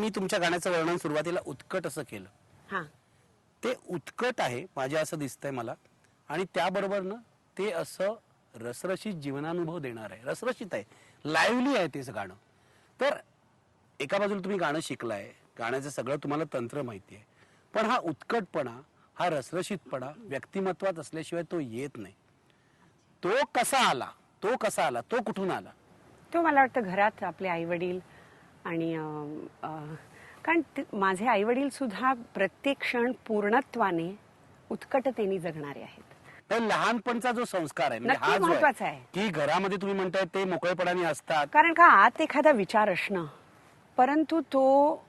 मी तुमच्या गाण्याचं वर्णन सुरुवातीला उत्कट असं केलं. हा ते उत्कट आहे माझ्या असं दिसतंय मला, आणि त्याबरोबर ना ते असं रसरशीत जीवनानुभव देणार आहे. रसरशीत आहे, लाईव्हली आहे तेच गाणं. तर एका बाजूला तुम्ही गाणं शिकलाय, गाण्याचं सगळं तुम्हाला तंत्र माहिती आहे, पण हा उत्कटपणा, हा रसरशीतपणा व्यक्तिमत्वात असल्याशिवाय तो येत नाही. तो कसा आला, तो कसा आला, तो कुठून आला? तो मला वाटतं घरात आपले आई वडील आणि कारण माझे आई वडील सुद्धा प्रत्येक क्षण पूर्णत्वाने उत्कटतेने जगणारे आहेत. तर लहानपणचा जो संस्कार आहे, म्हणजे नक्की हा जो महत्वाचा आहे. की घरामध्ये तुम्ही म्हणताय ते मोकळेपणाने असतात, कारण का आत एखादा विचार असणं, परंतु तो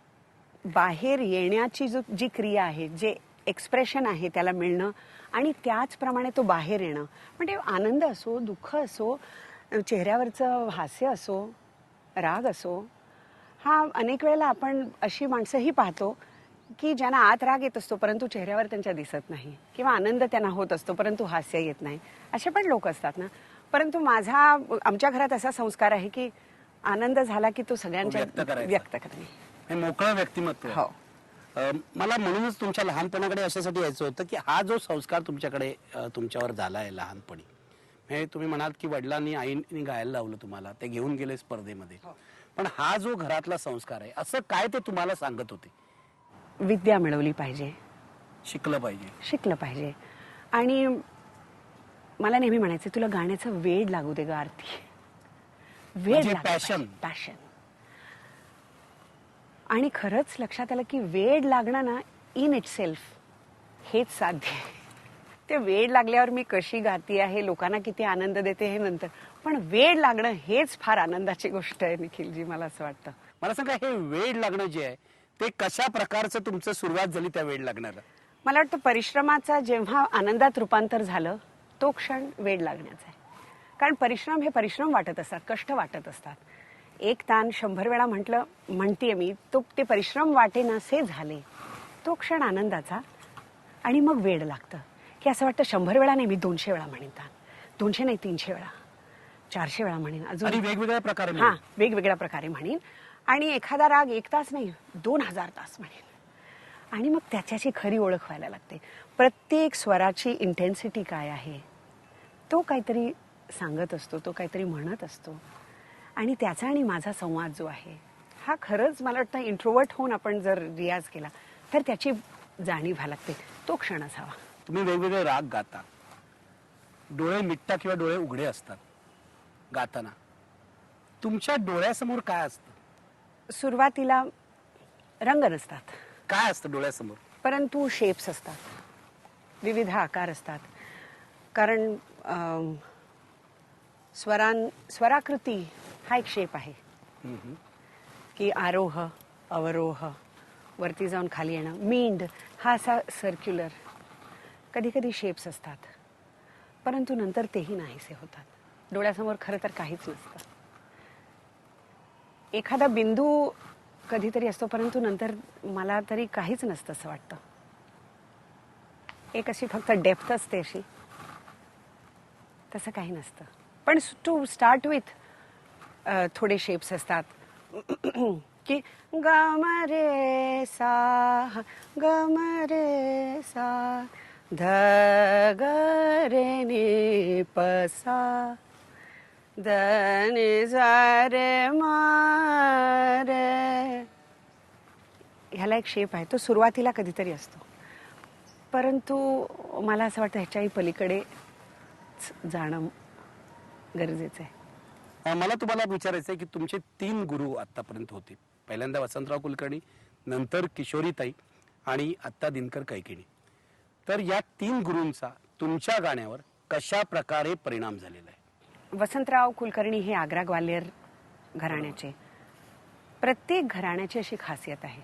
बाहेर येण्याची जी क्रिया आहे, जे एक्सप्रेशन आहे त्याला मिळणं आणि त्याचप्रमाणे तो बाहेर येणं, म्हणजे आनंद असो, दुःख असो, चेहऱ्यावरचं हास्य असो, राग असो, हा अनेक वेळेला आपण अशी माणसंही पाहतो की ज्यांना आत राग येत असतो परंतु चेहऱ्यावर त्यांच्या दिसत नाही, किंवा आनंद त्यांना होत असतो परंतु हास्य येत नाही, असे पण लोक असतात ना. परंतु आमच्या घरात असा संस्कार आहे की आनंद झाला की तो सगळ्यांच्या व्यक्त करणे, हे मोकळं व्यक्तिमत्व आहे. हो. मला म्हणूनच तुमच्या लहानपणाकडे अशासाठी यायचं होतं की हा जो संस्कार तुमच्याकडे तुमच्यावर झालाय लहानपणी, हे तुम्ही म्हणाल की वडिलांनी आईनी गायला लावलं तुम्हाला, ते घेऊन गेले स्पर्धेमध्ये, पण हा जो घरातला संस्कार आहे, असं काय ते तुम्हाला सांगत होते? विद्या मिळवली पाहिजे, शिकलं पाहिजे. आणि मला नेहमी म्हणायचं, तुला गाण्याचं वेड लागू दे ग आरती, वेड, पॅशन. आणि खरंच लक्षात आलं की वेड लागणं ना इन इट सेल्फ हेच साध्य आहे. ते वेड लागल्यावर मी कशी गाती आहे, लोकांना किती आनंद देते हे नंतर, पण वेड लागणं हेच फार आनंदाची गोष्ट आहे निखिलजी, मला असं वाटतं. मला सांगा, हे वेड लागणं जे आहे ते कशा प्रकारचं तुमचं सुरुवात झाली त्या वेड लागण्याला? मला वाटतं परिश्रमाचा जेव्हा आनंदात रूपांतर झालं तो क्षण वेड लागण्याचा आहे. कारण परिश्रम हे परिश्रम वाटत असतात, कष्ट वाटत असतात. एक ताण 100 वेळा म्हणतीये मी, ते परिश्रम वाटेनासे झाले, तो क्षण आनंदाचा. आणि मग वेड लागतं की असं वाटतं 100 वेळा नाही, मी 200 वेळा म्हणेन ताण, 200 नाही 300 वेळा, 400 वेळा म्हणेन, अजून वेगवेगळ्या प्रकारे. हा, वेगवेगळ्या प्रकारे म्हणेन. आणि एखादा राग 1 तास नाही 2000 तास म्हणेन. आणि मग त्याच्याची खरी ओळख व्हायला लागते. प्रत्येक स्वराची इंटेन्सिटी काय आहे, तो काहीतरी सांगत असतो, तो काहीतरी म्हणत असतो. आणि त्याचा आणि माझा संवाद जो आहे हा खरंच मला वाटतं इंट्रोवर्ट होऊन आपण जर रियाज केला तर त्याची जाणीव व्हायला लागते. तो क्षण असावा. तुम्ही वेगवेगळे राग गाता, डोळे मिटता किंवा डोळे उघडे असतात गाताना, तुमच्या डोळ्यासमोर काय असतं? सुरुवातीला रंग नसतात. काय असतं डोळ्यासमोर? परंतु शेप्स असतात, विविध आकार असतात. कारण स्वराकृती हा एक शेप आहे की आरोह अवरोह, वरती जाऊन खाली येणं, मींड हा असा सर्क्युलर, कधी कधी शेप्स असतात, परंतु नंतर तेही नाहीसे होतात. डोळ्यासमोर खरं तर काहीच नसतं. एखादा बिंदू कधीतरी असतो परंतु नंतर मला तरी काहीच नसतं असं वाटतं. एक अशी फक्त डेप्थ असते अशी, तसं काही नसतं. पण टू स्टार्ट विथ थोडे शेप्स असतात की ग म रे सा, ग म रे सा, ध ग रे नि प सा, ध नि सा रे म रे. ह्याला एक शेप आहे, तो सुरुवातीला कधीतरी असतो, परंतु मला असं वाटतं ह्याच्याही पलीकडे जाणं गरजेचं आहे. मला तुम्हाला विचारायचं आहे की तुमचे 3 गुरु आतापर्यंत होते. पहिल्यांदा वसंतराव कुलकर्णी, नंतर किशोरीताई आणि आत्ता दिनकर कैकेणी. तर या 3 गुरूंचा तुमच्या गाण्यावर कशा प्रकारे परिणाम झालेला आहे? वसंतराव कुलकर्णी हे आग्रा ग्वाल्हेर घराण्याचे. प्रत्येक घराण्याची अशी खासियत आहे,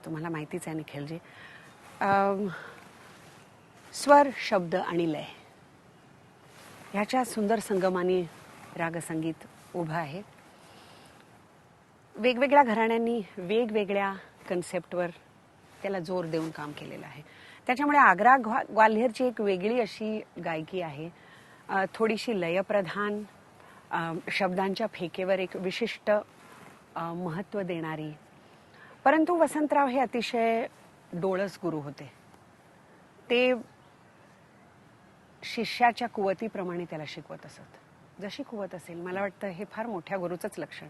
तुम्हाला माहितीच आहे निखिलजी. स्वर, शब्द आणि लय ह्याच्या सुंदर संगमाने रागसंगीत उभं आहे. वेगवेगळ्या घराण्यांनी वेगवेगळ्या कन्सेप्टवर त्याला जोर देऊन काम केलेलं आहे. त्याच्यामुळे आग्रा ग्वाल्हेरची एक वेगळी अशी गायकी आहे, थोडीशी लयप्रधान, शब्दांच्या फेकेवर एक विशिष्ट महत्त्व देणारी, परंतु वसंतराव हे अतिशय डोळस गुरु होते. ते शिष्याच्या कुवतीप्रमाणे त्याला शिकवत असत. जशी कुवत असेल, मला वाटतं हे फार मोठ्या गुरुचंच लक्षण.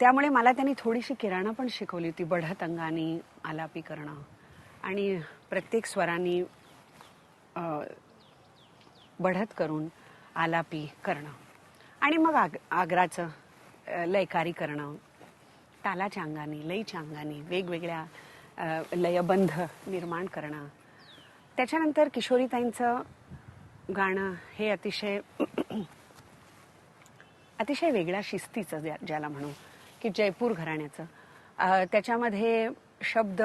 त्यामुळे मला त्यांनी थोडीशी किराणा पण शिकवली होती. बढत अंगाने आलापी करणं आणि प्रत्येक स्वरांनी बढत करून आलापी करणं आणि मग आग्राचं लयकारी करणं, तालाच्या अंगाने, लयच्या अंगाने वेगवेगळ्या लयबंध निर्माण करणं. त्याच्यानंतर किशोरीताईंचं गाणं हे अतिशय अतिशय वेगळ्या शिस्तीचं ज्याला म्हणू की जयपूर घराण्याचं. त्याच्यामध्ये शब्द,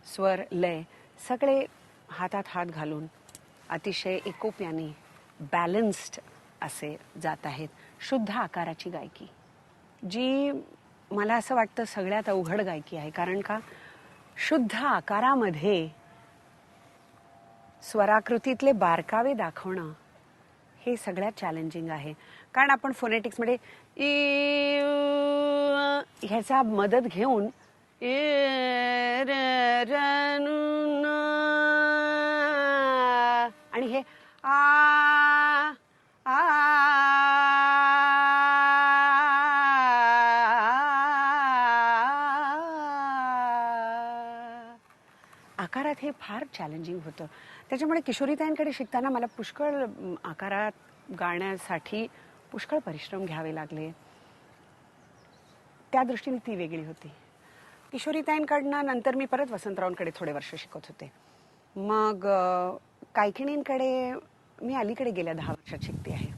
स्वर, लय सगळे हातात हात घालून अतिशय एकोप्याने बॅलन्स्ड असे जात आहेत. शुद्ध आकाराची गायकी, जी मला असं वाटतं सगळ्यात अवघड गायकी आहे. कारण का, शुद्ध आकारामध्ये स्वराकृतीतले बारकावे दाखवणं हे सगळ्यात चॅलेंजिंग आहे. कारण आपण फोनेटिक्समध्ये ह्याचा मदत घेऊन आणि हे आकारात हे फार चॅलेंजिंग होतं. त्याच्यामुळे किशोरीताईंकडे शिकताना मला पुष्कळ आकारात गाण्यासाठी पुष्कळ परिश्रम घ्यावे लागले. त्या दृष्टीने ती वेगळी होती. किशोरीताईंकडनं नंतर मी परत वसंतरावांकडे थोडे वर्ष शिकत होते. मग कायकिणींकडे मी अलीकडे गेल्या 10 वर्षात शिकते आहे.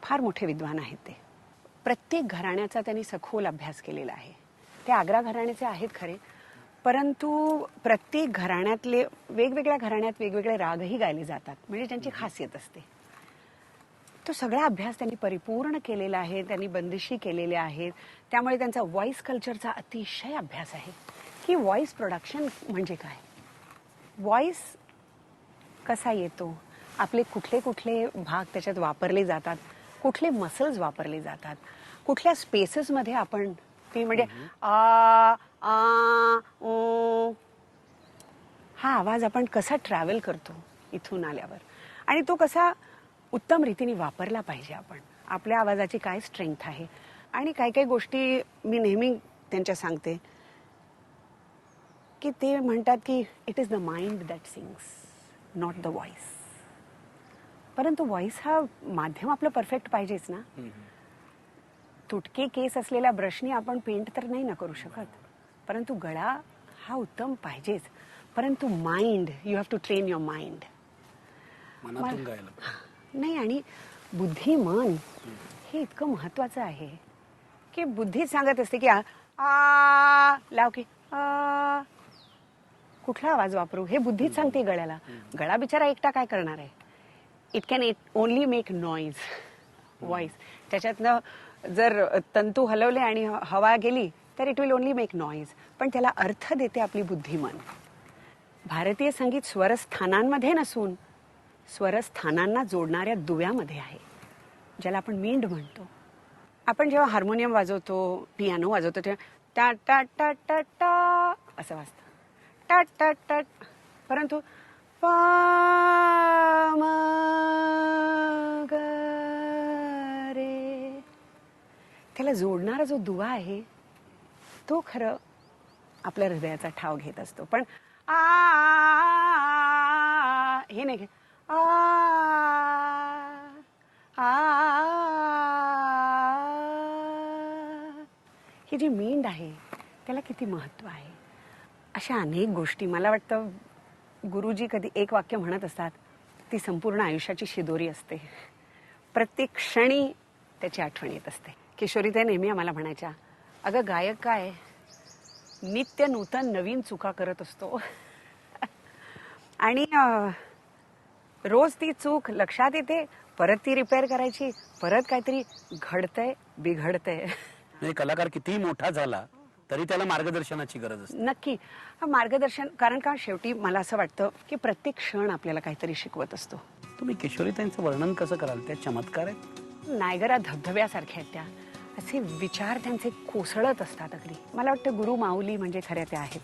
फार मोठे विद्वान आहेत ते. प्रत्येक घराण्याचा त्यांनी सखोल अभ्यास केलेला आहे. ते आग्रा घराण्याचे आहेत खरे, परंतु प्रत्येक घराण्यातले वेगवेगळ्या घराण्यात वेगवेगळे रागही गायले जातात, म्हणजे त्यांची खासियत असते. तो सगळा अभ्यास त्यांनी परिपूर्ण केलेला आहे. त्यांनी बंदिशी केलेल्या आहेत. त्यामुळे त्यांचा व्हॉइस कल्चरचा अतिशय अभ्यास आहे की व्हॉइस प्रोडक्शन म्हणजे काय, व्हॉइस कसा येतो, आपले कुठले कुठले भाग त्याच्यात वापरले जातात, कुठले मसल्स वापरले जातात, कुठल्या स्पेसेसमध्ये आपण ते म्हणजे हा आवाज आपण कसा ट्रॅव्हल करतो इथून आल्यावर, आणि तो कसा उत्तम रीतीने वापरला पाहिजे. आपण आपल्या आवाजाची काय स्ट्रेंथ आहे. आणि काही काही गोष्टी मी नेहमी त्यांच्या सांगते की ते म्हणतात की it is the mind that sings, not the voice. परंतु व्हॉइस हा माध्यम आपलं परफेक्ट पाहिजेच ना. तुटके केस असलेल्या ब्रशनी आपण पेंट तर नाही ना करू शकत, परंतु गळा हा उत्तम पाहिजेच. परंतु mind, you have to train your mind. मनातून गायला नाही, आणि बुद्धी मन हे इतकं महत्वाचं आहे की बुद्धी सांगत असते की लाव की कुठला आवाज वापरू, हे बुद्धीच सांगते गळ्याला. गळा बिचारा एकटा काय करणार आहे. It can only make noise. Voice त्याच्यातनं जर तंतू हलवले आणि हवा गेली तर it will only make noise, पण त्याला अर्थ देते आपली बुद्धिमन. भारतीय संगीत स्वरस्थानांमध्ये नसून स्वरस्थानांना जोडणाऱ्या दुव्यामध्ये आहे, ज्याला आपण मींड म्हणतो. आपण जेव्हा हार्मोनियम वाजवतो, पियानो वाजवतो, तेव्हा टा टा टा टा टा असं वाजतं, टा टा टा. परंतु पा म ग रे, त्याला जोडणारा जो दुवा आहे तो खरं आपल्या हृदयाचा ठाव घेत असतो. पण हे नाही, ही जी मींड आहे त्याला किती महत्व आहे. अशा अनेक गोष्टी. मला वाटतं गुरुजी कधी एक वाक्य म्हणत असतात, ती संपूर्ण आयुष्याची शिदोरी असते. प्रत्येक क्षणी त्याची आठवण येत असते. किशोरीताई नेहमी आम्हाला म्हणायच्या, अगं गायक काय नित्य नूतन नवीन चुका करत असतो आणि रोज ती चूक लक्षात येते, परत ती रिपेअर करायची, परत काहीतरी घडतंय बिघडतंय. कलाकार कितीही मोठा झाला तरी त्याला मार्गदर्शनाची गरज असते. नक्की मार्गदर्शन. कारण का शेवटी मला असं वाटतं की प्रत्येक क्षण आपल्याला काहीतरी शिकवत असतो. तुम्ही किशोरीताईंचं वर्णन कसं कराल? त्या चमत्कार आहेत. नायगरा धबधब्यासारख्या आहेत त्या. असे विचार त्यांचे कोसळत असतात अगदी. मला वाटतं गुरु माऊली म्हणजे खऱ्या त्या आहेत.